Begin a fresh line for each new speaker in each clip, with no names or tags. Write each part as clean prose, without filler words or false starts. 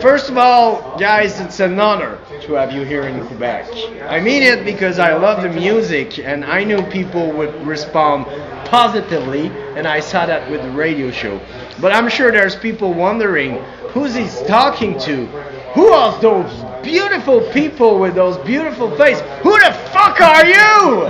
first of all, guys, it's an honor to have you here in Quebec. I mean it because I love the music, and I knew people would respond positively, and I saw that with the radio show. But I'm sure there's people wondering, who's he talking to? Who are those beautiful people with those beautiful faces? Who the fuck are you?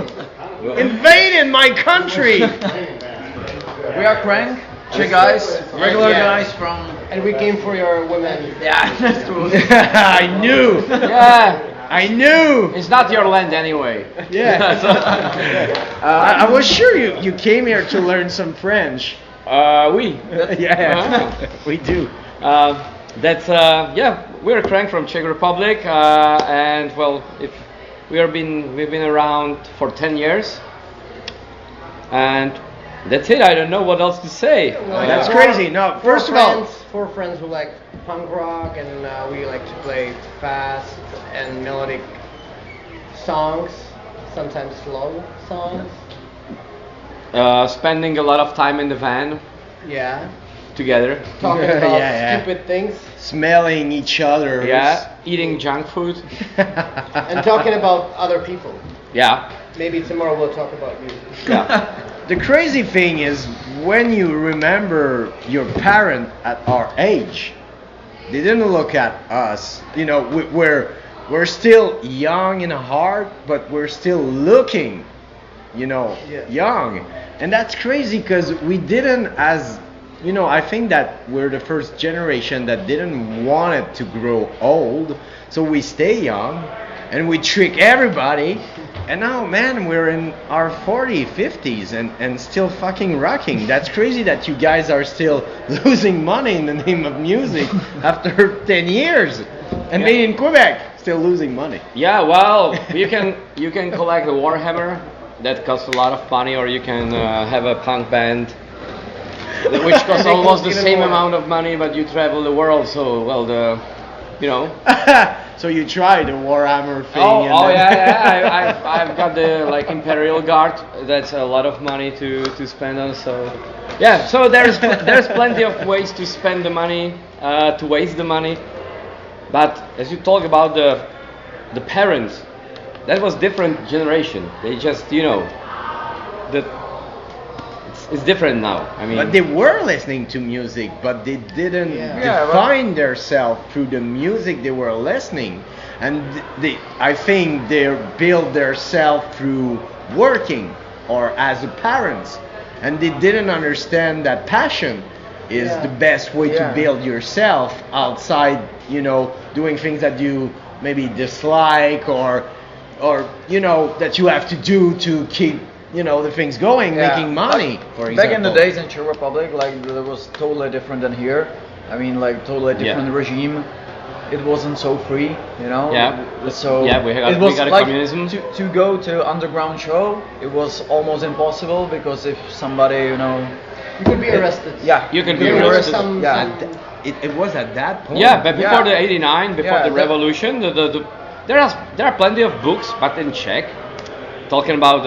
Invading my country.
We are KRANG, Czech guys, regular guys from...
And we came for your women.
Yeah, that's true.
I knew.
Yeah,
I knew.
it's not your land anyway.
Yeah. I was sure you came here to learn some French.
We.
Yeah, we do.
We're KRANG from Czech Republic, and well, we've been around for 10 years, and that's it. I don't know what else to say.
That's crazy. No, first of all,
four friends who like punk rock, and we like to play fast and melodic songs, sometimes slow songs.
Spending a lot of time in the van
Yeah.
together.
Talking about
Yeah.
stupid things
smelling each other.
Yeah, eating junk food.
and talking about other people.
Yeah,
Maybe tomorrow we'll talk about you.
yeah.
The crazy thing is when you remember your parent at our age, they didn't look at us. You know, we're still young in heart, but we're still looking, young. And that's crazy because we didn't, I think that we're the first generation that didn't want it to grow old. So we stay young and we trick everybody. And now, man, we're in our 40s, 50s and still fucking rocking. That's crazy that you guys are still losing money in the name of music after 10 years. And being in Quebec, still losing money.
Yeah, well, you can collect a Warhammer that costs a lot of money, or you can have a punk band which costs almost the same amount of money, but you travel the world. So, well,
So you tried the Warhammer thing.
I've got the Imperial Guard. That's a lot of money to spend on. So yeah, so there's plenty of ways to spend the money, to waste the money. But as you talk about the parents, that was different generation. They just it's different now. I mean,
but they were listening to music, but they didn't define themselves through the music they were listening, and I think they built themselves through working or as a parents, and they didn't understand that passion is the best way to build yourself outside, doing things that you maybe dislike or that you have to do to keep the things going, making money, for example.
Back in the days in Czech Republic, it was totally different than here. I mean, totally different regime. It wasn't so free,
Yeah.
So
we got communism.
To go to underground show, it was almost impossible because if somebody,
You could be arrested.
Yeah.
You can be arrested.
It was at that point.
Yeah, but before the '89, before the revolution, there are plenty of books, but in Czech, talking about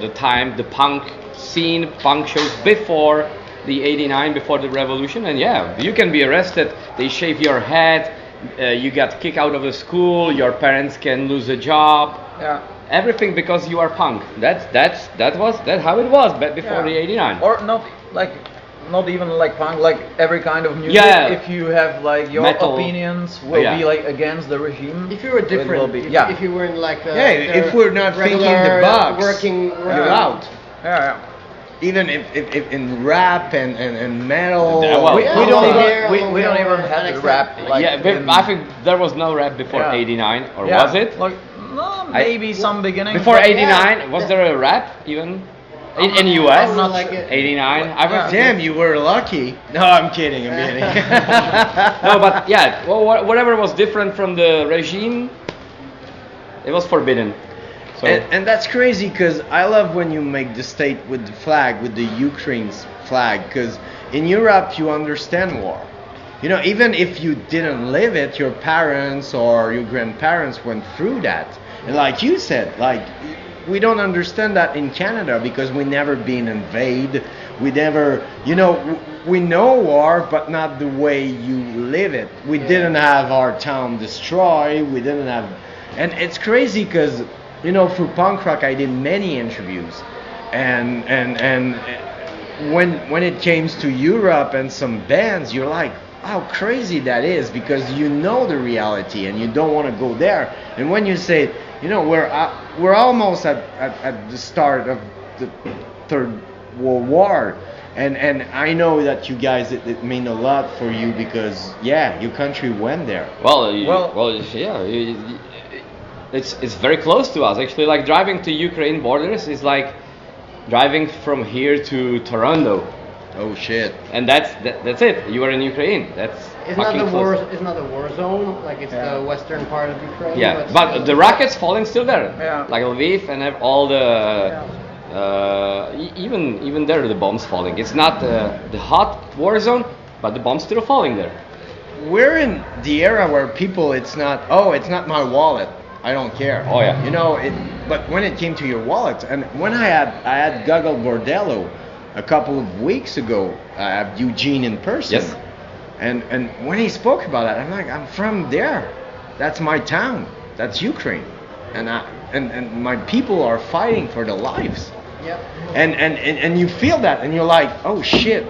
the time, the punk scene, punk shows before the '89, before the revolution, and you can be arrested. They shave your head, you got kicked out of the school, your parents can lose a job.
Yeah.
Everything because you are punk. That's how it was before the '89.
Or not even punk, every kind of music.
Yeah.
If you have your
metal
opinions will be against the regime.
If you were different, if you were in
if we're not thinking the box,
working,
you're out.
Yeah.
Even if in rap and metal,
we
don't even have the rap.
I think there was no rap before '89, or was it?
No, maybe some beginning.
Before '89, was there a rap even? In US?
I'm not like it.
89?
Damn, you were lucky. No, I'm kidding.
No, but whatever was different from the regime, it was forbidden. So.
And that's crazy because I love when you make the state with the flag, with the Ukraine's flag, because in Europe you understand war. Even if you didn't live it, your parents or your grandparents went through that. And like you said, we don't understand that in Canada because we never been invaded. We never, you know, we know war, but not the way you live it. We didn't have our town destroyed. We didn't have, and it's crazy because, you know, through punk rock I did many interviews, and when it came to Europe and some bands, you're like, how crazy that is, because you know the reality and you don't want to go there. And when you say, you know, we're almost at the start of the Third World War, and I know that you guys, it mean a lot for you because your country went there. It's very close to us actually. Like driving to Ukraine borders is like driving from here to Toronto. Oh shit!
And that's it. You are in Ukraine. That's
It's
fucking
not the
close.
war. It's not the war zone. Like it's the western part of Ukraine.
Yeah, but the rockets falling still there.
Yeah.
Like Lviv and all the even there the bombs falling. It's not the hot war zone, but the bombs still falling there.
We're in the era where people, it's not my wallet, I don't care.
Oh yeah.
You know it. But when it came to your wallet, and when I had Gogol Bordello a couple of weeks ago, I have Eugene in person.
Yes.
And when he spoke about it, I'm like, I'm from there. That's my town. That's Ukraine. And my people are fighting for their lives.
Yep.
And you feel that, and you're like, oh shit,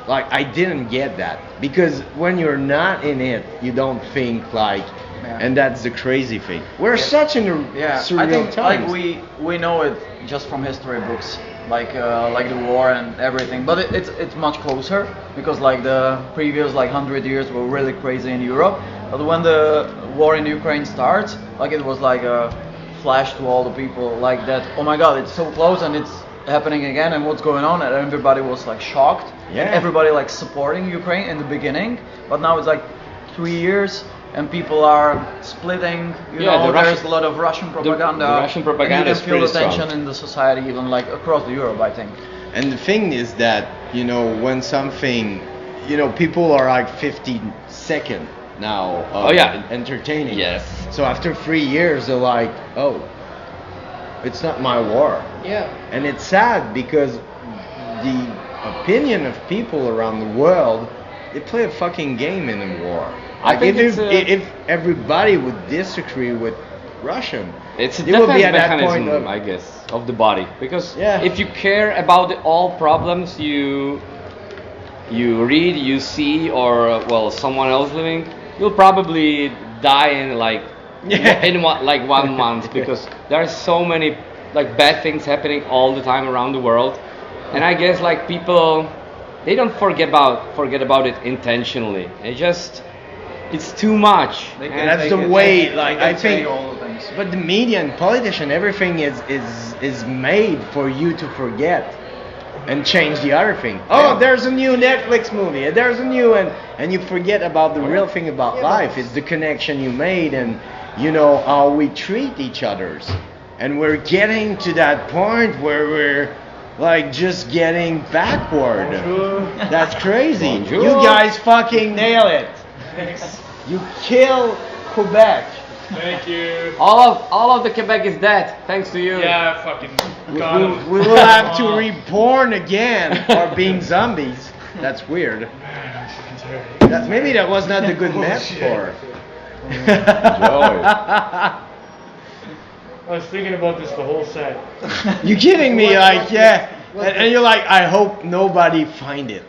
like I didn't get that, because when you're not in it, you don't think like, and that's the crazy thing. We're such in a surreal
I think
times.
like we know it just from history books, like the war and everything, but it's much closer because like the previous like 100 years were really crazy in Europe, but when the war in Ukraine starts, like it was like a flash to all the people, like that, oh my god, it's so close and it's happening again, and what's going on, and everybody was like shocked, and everybody like supporting Ukraine in the beginning, but now it's like 3 years and people are splitting, you know, there's a lot of Russian propaganda,
the Russian propaganda
and you can feel
is
the
pretty
tension
strong
in the society, even like across the Europe, I think.
And the thing is that, you know, when something, you know, people are like 15 seconds now entertaining.
Yes.
So after 3 years, they're like, oh, it's not my war.
Yeah.
And it's sad because the opinion of people around the world, they play a fucking game in a war.
I
Like
think
if everybody would disagree with Russian,
it's a
it would be
defense
at that
mechanism,
point of,
I guess, of the body. Because
Yeah.
if you care about all problems you read, you see, or someone else living, you'll probably die in like in 1 month, because there are so many like bad things happening all the time around the world, and I guess like people, they don't forget about it intentionally. It's too much.
that's the way. Like I think, but the media and politician, everything is made for you to forget and change the other thing. Oh, there's a new Netflix movie. There's a new and you forget about the real thing about life. It's the connection you made, and you know how we treat each others. And we're getting to that point where we're like just getting backward. That's crazy.
Bonjour.
You guys fucking nail it. You kill Quebec.
Thank you.
All of the Quebec is dead, thanks to you.
Yeah, fucking got him.
We will have to reborn again or being zombies. That's weird. Maybe that was not the good metaphor.
I was thinking about this the whole set.
You kidding me? Like, and you're like, I hope nobody find it.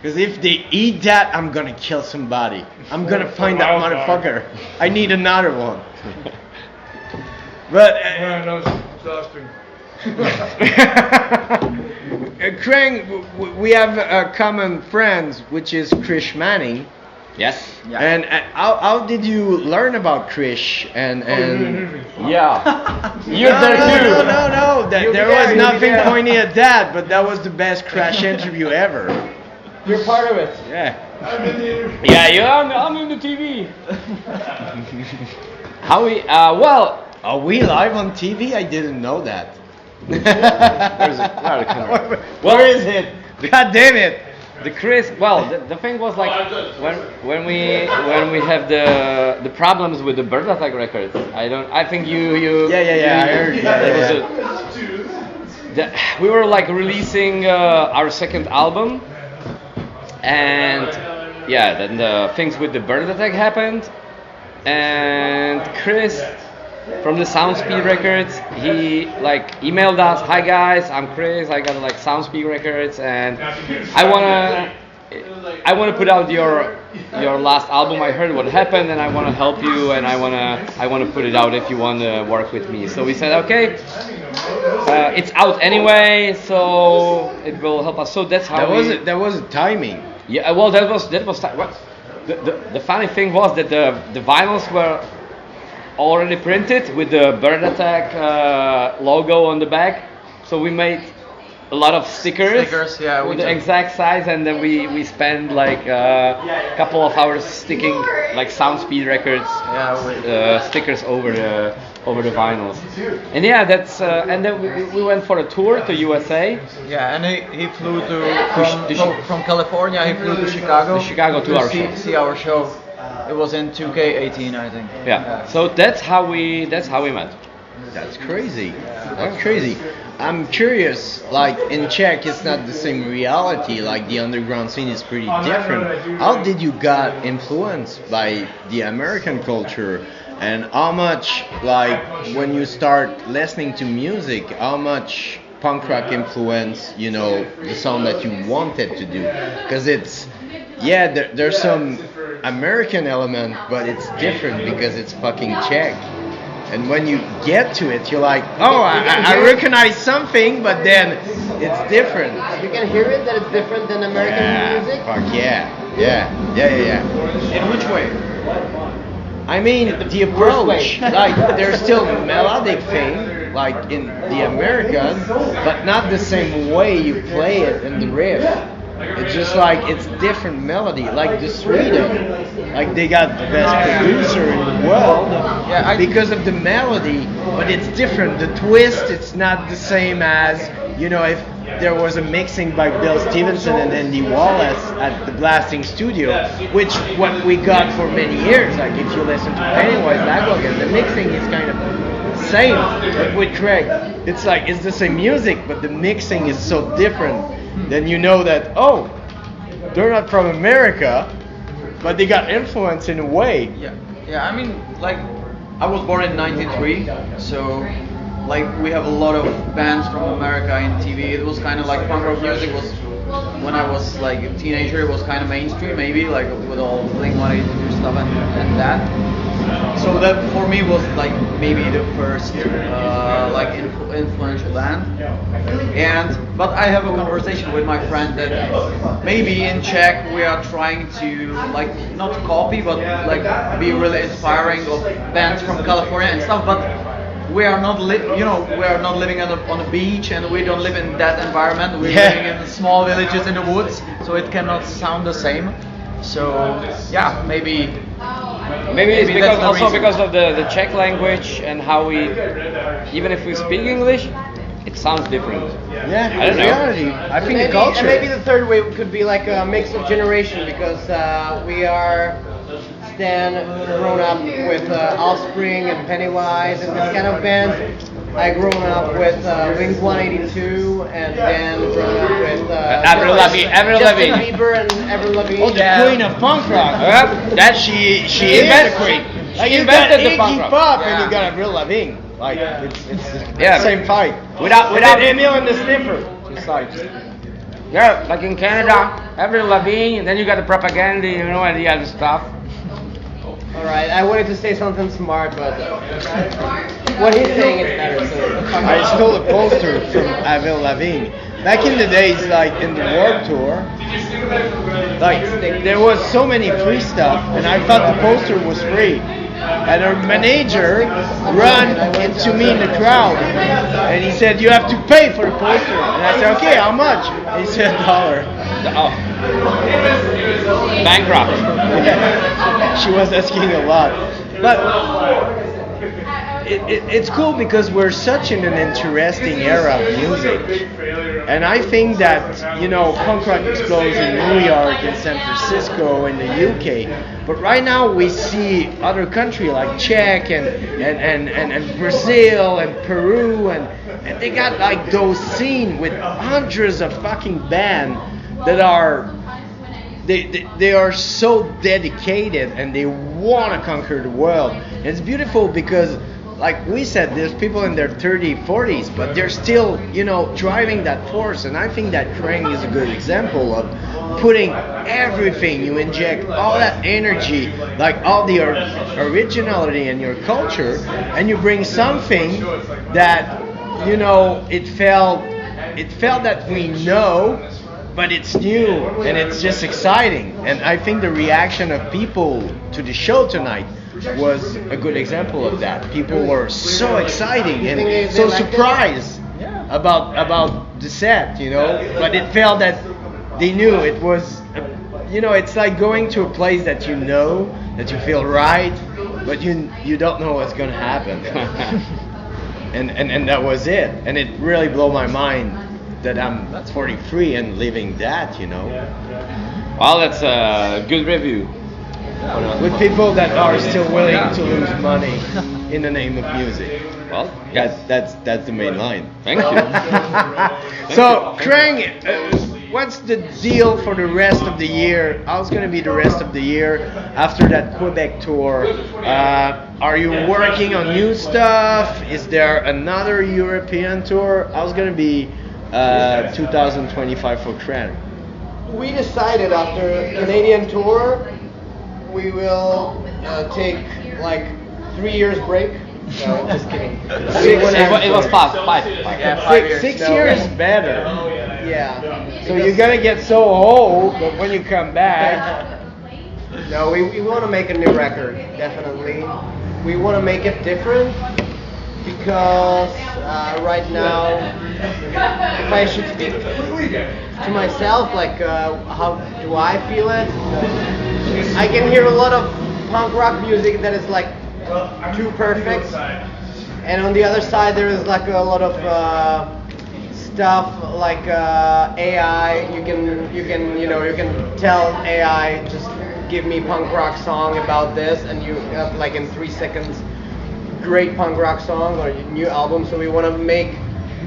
Because if they eat that, I'm gonna kill somebody. I'm gonna find that motherfucker. I need another one. But
Man, that was exhausting.
KRANG, we have a common friend, which is Krish Manning.
Yes.
And how did you learn about Krish? And
Yeah. You're there too.
No. There was nothing pointing at that, but that was the best Crash interview ever.
You're part of it.
Yeah.
I'm in the interview.
Yeah, I'm in the TV. How we?
Are we live on TV? I didn't know that.
Where's the camera?
Where is it? God damn it!
The Chris, well, the thing was like when we have the problems with the Bird Attack records. I think you.
Yeah. I heard.
We were like releasing our second album, and then the things with the Bird Attack happened, and Chris from the Soundspeed Records, he like emailed us, "Hi guys, I'm Chris. I got like Soundspeed Records, and I wanna put out your last album. I heard what happened, and I wanna help you, and I wanna put it out if you wanna work with me." So we said, "Okay, it's out anyway, so it will help us." So that's how
that was timing.
Yeah, well, that was what the funny thing was that the vinyls were already printed with the Bird Attack logo on the back, so we made a lot of stickers with the exact size, and then we spent like a couple of hours sticking like Soundspeed Records stickers over the vinyls. And that's and then we went for a tour to USA.
Yeah, and he flew from California. He flew to Chicago.
To
see our show. It was in 2K18, I think.
Yeah. So that's how we met.
That's crazy. That's crazy. I'm curious, like in Czech it's not the same reality, like the underground scene is pretty different. How did you got influenced by the American culture, and how much, like when you start listening to music, how much punk rock influence, the sound that you wanted to do? Because it's, there's some American element, but it's different because it's fucking Czech. And when you get to it, you're like, oh, I recognize something, but then it's different.
You can hear it that it's different than American music?
Fuck yeah.
In which way?
I mean, the approach, like, there's still melodic thing, like in the American, but not the same way you play it in the riff. It's just like, it's different melody, like the Sweden, like they got the best producer in the world because of the melody, but it's different. The twist, it's not the same as, if there was a mixing by Bill Stevenson and Andy Wallace at the Blasting Studio, which what we got for many years. Like if you listen to Pennywise Lagwagon, the mixing is kind of the same. But with Craig, it's like it's the same music, but the mixing is so different. Then you know that, oh, they're not from America, but they got influence in a way.
Yeah. I mean, like, I was born in '93, so like we have a lot of bands from America in TV. It was kind of like punk rock music was, when I was like a teenager, it was kind of mainstream, maybe, like with all Blink-182 stuff and that. So that for me was like maybe the first like influential band. But I have a conversation with my friend that maybe in Czech we are trying to like not copy, but like be really inspiring of bands from California and stuff. But we are not we are not living on a beach, and we don't live in that environment. We're living in small villages in the woods, so it cannot sound the same. So maybe
it's because of the Czech language and how we, even if we speak English, it sounds different.
Yeah,
I don't know.
reality. I think the culture.
And maybe the third way could be like a mix of generation, because we are grown up with Offspring and Pennywise and this kind of bands. I grown up with Blink-182, and then grown up with
Avril Lavigne.
Justin Bieber and Avril Lavigne.
Oh, the queen of punk rock.
That
she
invented
is the queen. Like you got
invented the punk
Iggy
rock.
Pop and you got Avril Lavigne. Like it's
Yeah.
the same fight.
Without
Emil and the Sniffer. Just like
like in Canada, Avril Lavigne, and then you got the propaganda, and the other stuff.
Alright, I wanted to say something smart, but what he's saying is better. So
I stole a poster from Avril Lavigne. Back in the days, like in the Warped Tour, like there was so many free stuff, and I thought the poster was free. And our manager ran into me in the crowd, and he said, "You have to pay for the poster." And I said, "Okay, how much?" And he said, $1.
Oh. Bankrupt.
She was asking a lot, but it's cool because we're such in an interesting era of music, and I think that punk rock explodes in New York, in San Francisco, in the UK, but right now we see other countries like Czech and Brazil and Peru, and they got like those scenes with hundreds of fucking bands that are. They are so dedicated and they want to conquer the world. And it's beautiful because, like we said, there's people in their 30s, 40s, but they're still, driving that force. And I think that KRANG is a good example of putting everything. You inject all that energy, like all the originality in your culture, and you bring something that, it felt that we know. But it's new and it's just exciting, and I think the reaction of people to the show tonight was a good example of that. People were so exciting and so surprised about the set, But it felt that they knew it was, it's like going to a place that that you feel right, but you don't know what's gonna happen, and that was it, and it really blew my mind. That I'm 43 and living that,
Well, that's a good review.
With people that are still willing to lose money in the name of music.
Well,
that's the main line.
Thank you.
So, KRANG, what's the deal for the rest of the year? How's going to be the rest of the year after that Quebec tour? Are you working on new stuff? Is there another European tour? How's going to be 2025 for KRANG?
We decided after Canadian tour, we will take like 3 years break. No, just kidding.
It was five.
Yeah, 5 years.
6 years is better.
Yeah.
So you're gonna get so old, but when you come back,
No, we want to make a new record, definitely. We want to make it different because right now, if I should speak to myself, like how do I feel it? I can hear a lot of punk rock music that is like too perfect, and on the other side there is like a lot of stuff like AI. You can tell AI just give me punk rock song about this, and you have like in 3 seconds great punk rock song or new album. So we want to make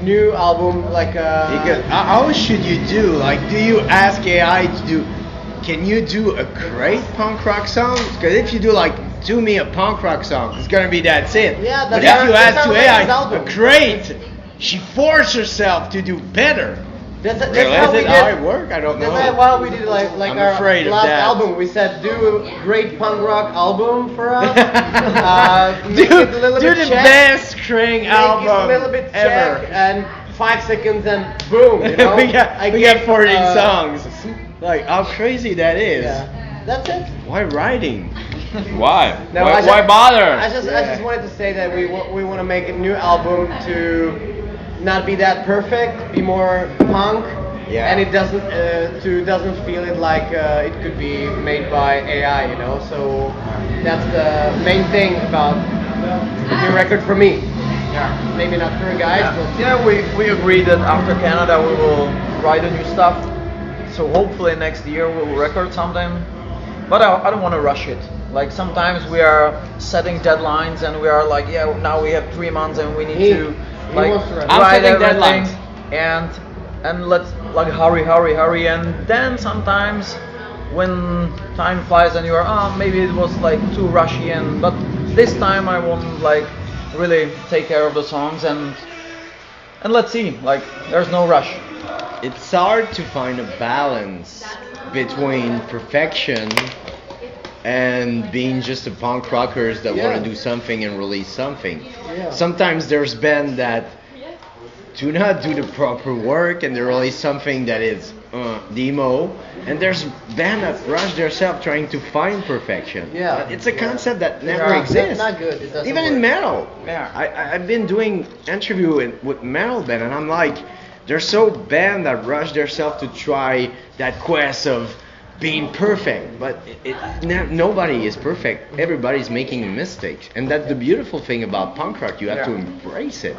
new album like
how should you do? Like, do you ask AI to do? Can you do a great punk rock song? Because if you do like, do me a punk rock song, it's gonna be that's it.
Yeah,
but
that's
if you
our-
ask
that's
to
our
AI,
latest album.
a great, she forced herself to do better.
that's
Is
how we
it how
did.
it work? I don't know.
That's why we did like
I'm
our
afraid of
last
that.
album. We said do a great punk rock album for us. Make
do
it a little
do
bit
the
Czech,
best KRANG
make
album
it a little bit
ever.
Czech, and 5 seconds and boom. You know?
we got
I
14
get,
songs. Like how crazy that is.
Yeah, that's it.
Why writing?
Why?
No,
Why bother?
I just wanted to say that we want to make a new album to not be that perfect, be more punk,
Yeah.
and it doesn't feel it like it could be made by AI, you know. So that's the main thing about the new record for me.
Yeah.
Maybe not for you guys, but
Yeah, we agreed that after Canada we will write a new stuff. So hopefully next year we'll record something. But I don't want to rush it. Like sometimes we are setting deadlines and we are like, yeah, now we have 3 months and we need
He
to like
wants to rush.
I'm
write
setting
everything
deadlines.
and let's like hurry, and then sometimes when time flies and you are maybe it was like too rushy, and but this time I want like really take care of the songs and let's see, like there's no rush.
It's hard to find a balance between perfection and being just a punk rockers that want to do something and release something.
Yeah.
Sometimes there's bands that do not do the proper work and they release something that is demo, and there's bands that rush themselves trying to find perfection.
Yeah.
But it's a concept that never
Yeah,
exists.
that's not good. It doesn't
Even in
work.
metal.
Yeah.
I've been doing interview with metal band, and I'm like, they're so band that rush themselves to try that quest of being perfect, but nobody is perfect. Everybody's making mistakes, and that's the beautiful thing about punk rock. You have to embrace it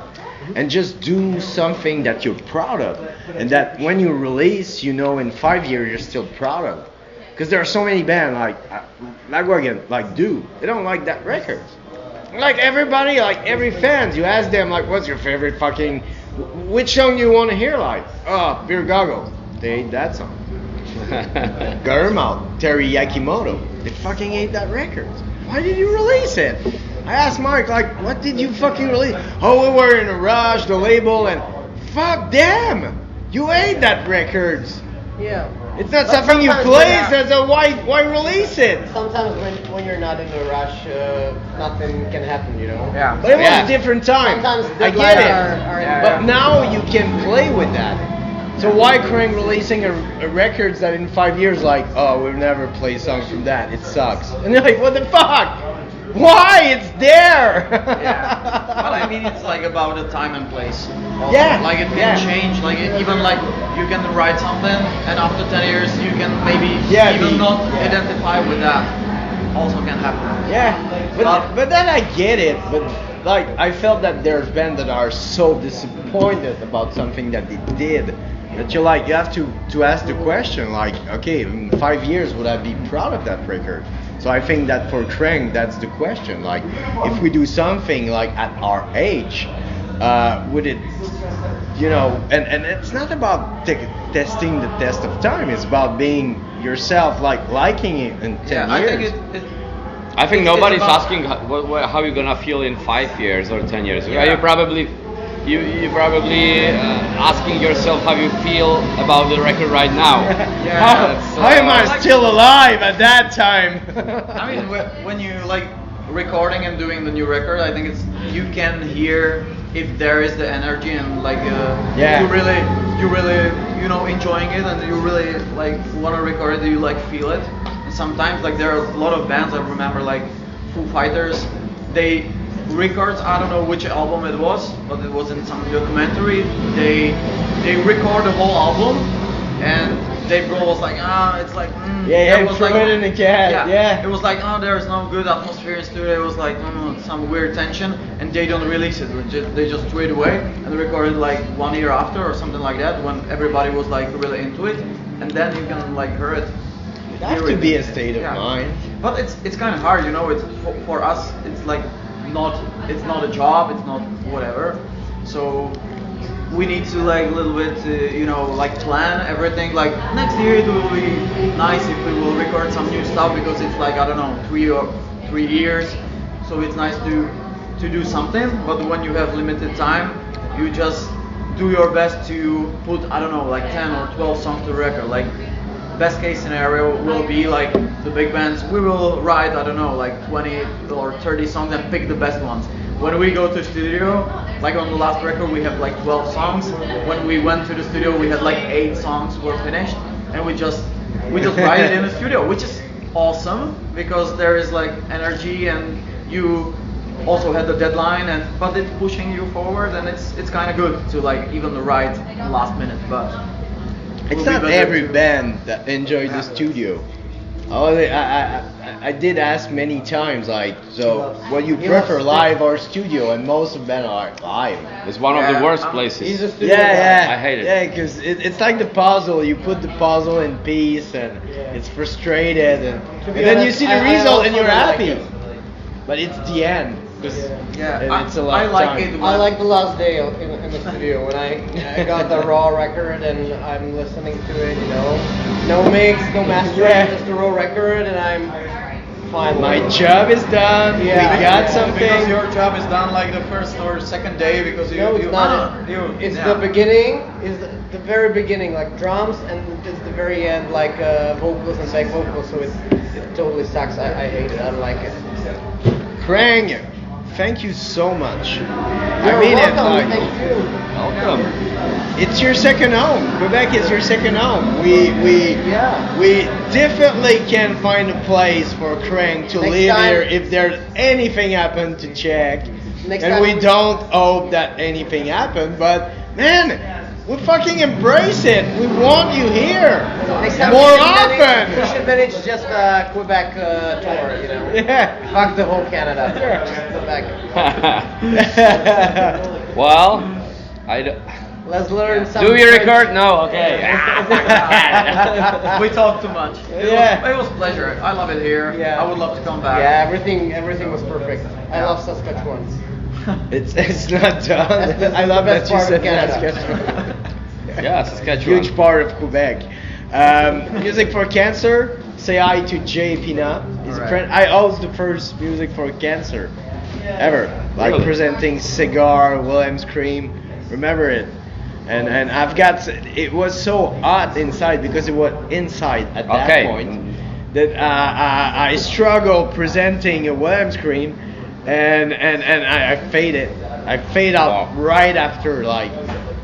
and just do something that you're proud of, and that when you release, in 5 years you're still proud of. Because there are so many bands like Do, they don't like that record. Like everybody, like every fans, you ask them like, what's your favorite fucking, which song you want to hear? Like, oh, Beer Goggle. They hate that song. Gurmao, Terry Yakimoto, they fucking hate that record. Why did you release it? I asked Mark, like, what did you fucking release? Oh, we were in a rush, the label, and fuck them. You hate that record.
Yeah.
It's not
But
something you
sometimes
play, so why release it?
Sometimes when you're not in a rush, nothing can happen,
Yeah.
But it was a different time.
Sometimes
I get it.
are
But now you can play with that. So why KRANG releasing a records that in 5 years, like, oh, we'll never play songs from that, it sucks. And you're like, what the fuck? Why? It's there!
Well, I mean, it's like about the time and place. Also.
Yeah.
Like it can change. Like even like you can write something, and after 10 years you can maybe not identify with that. Also can happen.
Yeah, but then I get it. But like I felt that there's bands that are so disappointed about something that they did that you have to ask the question like, okay, in 5 years would I be proud of that record? So I think that for KRANG that's the question. Like if we do something like at our age, would it, and it's not about testing the test of time. It's about being yourself, like liking it in 10 years.
I think nobody's asking how you're gonna feel in 5 years or 10 years.
Yeah.
You probably asking yourself how you feel about the record right now.
How am I still alive at that time?
I mean, when you like recording and doing the new record, I think you can hear if there is the energy and like you really enjoying it and you really like want to record it, you like feel it. And sometimes like there are a lot of bands I remember like Foo Fighters, they records, I don't know which album it was, but it was in some documentary. They record the whole album, and Dave Grohl was like, it's like,
it was like, it in the cat,
It was like, there's no good atmosphere in studio. It was like, some weird tension, and they don't release it. They just threw it away and recorded like 1 year after or something like that, when everybody was like really into it, and then you can like hear it.
That could be a state of mind.
But it's kind of hard, It's for us. It's like. It's not a job, it's not whatever, so we need to like a little bit like plan everything. Like next year it will be nice if we will record some new stuff, because it's like, I don't know, 3 years, so it's nice to do something. But when you have limited time, you just do your best to put, I don't know, like 10 or 12 songs to the record. Like best case scenario will be like the big bands, we will write, I don't know, like 20 or 30 songs and pick the best ones. When we go to studio, like on the last record we have like 12 songs. When we went to the studio we had like 8 songs were finished, and we just write it in the studio, which is awesome because there is like energy, and you also had the deadline, but it's pushing you forward, and it's kind of good to like even write last minute, but
it's not every band that enjoys the studio. I did ask many times, like, so what you prefer, live or studio? And most of them are live.
It's one of the worst places.
I
hate it.
Yeah, because it's like the puzzle. You put the puzzle in piece, and it's frustrated, and then you see the result, and you're happy. But it's the end. It's a lot of time.
I like the last day in the studio when I got the raw record and I'm listening to it, no mix, no mastering, just the raw record, and I'm fine.
My job is done. We got something.
Because your job is done like the first or second day, because
it's the beginning, is the very beginning, like drums, and it's the very end, like vocals and back vocals. So it totally sucks. I hate it. I don't like it.
KRANG, thank you so much.
You're welcome. Thank you.
Welcome.
It's your second home. Quebec is your second home. We definitely can find a place for KRANG to live here if there's anything happened to Czech. And we don't hope that anything happened, but man, We fucking embrace it. We want you here
Next time
more
we
often.
should manage just a Quebec tour, you know.
Yeah.
Fuck the whole Canada. Just Quebec.
Well, I d-
Let's learn some.
do we
French.
record? No. Okay.
We talk too much.
Yeah.
It was a pleasure. I love it here.
Yeah.
I would love to come back.
Yeah, everything was perfect. I love Saskatchewan.
It's not done.
That's
I love
the
that
best
you
part
said
of Canada.
Saskatchewan.
Yeah, Saskatchewan.
Huge part of Quebec. Music for Cancer. Say hi to Jay Pina. He's a
Alright.
friend. I host the first Music for Cancer ever. Like
Really?
presenting Cigar, Williams Cream. Remember it. And I've got. It was so hot inside because it was inside at that
Okay.
point that I struggled presenting a Williams Cream, and I faded. I fade out
Wow.
right after like,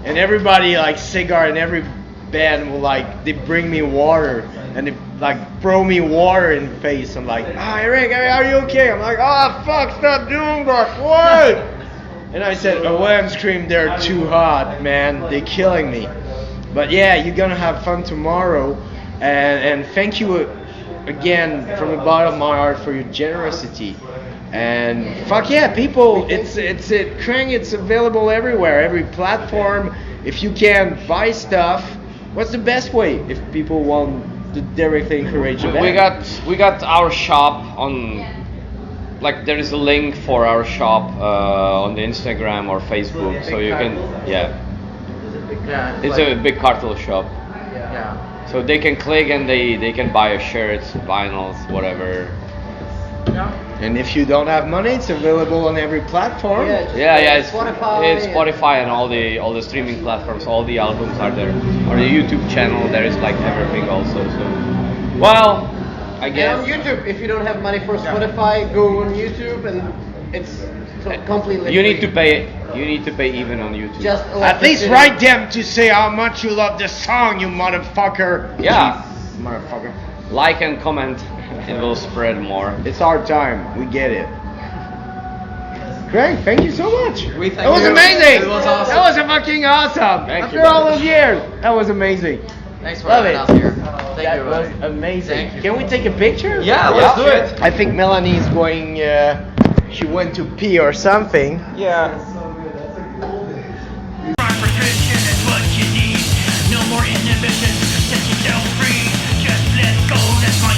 and everybody like Cigar and every band will like they bring me water and they like throw me water in the face. I'm like, Eric, are you okay? I'm like, fuck, stop doing that, what? And I said, Williams Cream, they're too hot, man. They're killing me. But yeah, you're gonna have fun tomorrow. And thank you again from the bottom of my heart for your generosity. And fuck yeah, people, it's KRANG, it's available everywhere, every platform. If you can buy stuff, what's the best way if people want to directly encourage a band?
We got our shop on. Like there is a link for our shop on the Instagram or Facebook, so you can
Yeah.
It's a big cartel shop,
Yeah.
so they can click and they can buy shirts, vinyls, whatever.
And if you don't have money, it's available on every platform.
Yeah, it's
Spotify.
It's Spotify and all the streaming platforms. All the albums are there. On the YouTube channel, there is like everything also. So, well, I
And
guess.
on YouTube, if you don't have money for Spotify, go on YouTube and it's completely
You need
free.
to pay. You need to pay even on YouTube.
Just
At least
electricity.
write them to say how much you love the song, you motherfucker.
Yeah.
Motherfucker.
Like and comment, and we'll spread more.
It's our time. We get it. Greg, thank you so much.
We thank
That was
you.
amazing.
It was awesome.
That was fucking awesome.
Thank
After
you,
all
buddy.
those years, that was amazing.
Thanks for
Love
having
it.
us here. Thank
That
you.
was
buddy.
amazing.
Thank you.
Can we take a picture?
Yeah, let's do it.
I think Melanie is going. She went to pee or something.
Yeah.
Confrontation is what you need. No more inhibition. Set yourself free. Just let go. That's my